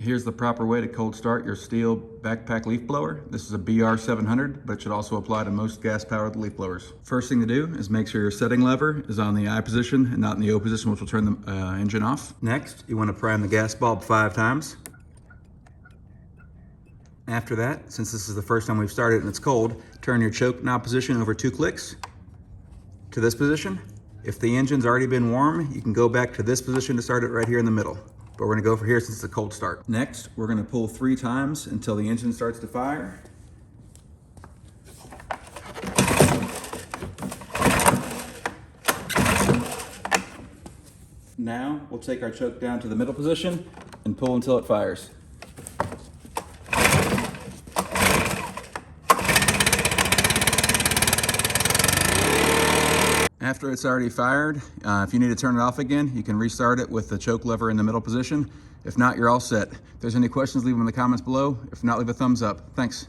Here's the proper way to cold start your Stihl backpack leaf blower. This is a BR700, but it should also apply to most gas-powered leaf blowers. First thing to do is make sure your setting lever is on the I position and not in the O position, which will turn the engine off. Next, you want to prime the gas bulb 5 times. After that, since this is the first time we've started and it's cold, turn your choke knob position over 2 clicks to this position. If the engine's already been warm, you can go back to this position to start it right here in the middle. But we're gonna go for here since it's a cold start. Next, we're gonna pull 3 times until the engine starts to fire. Now, we'll take our choke down to the middle position and pull until it fires. After it's already fired, if you need to turn it off again, you can restart it with the choke lever in the middle position. If not, you're all set. If there's any questions, leave them in the comments below. If not, leave a thumbs up. Thanks.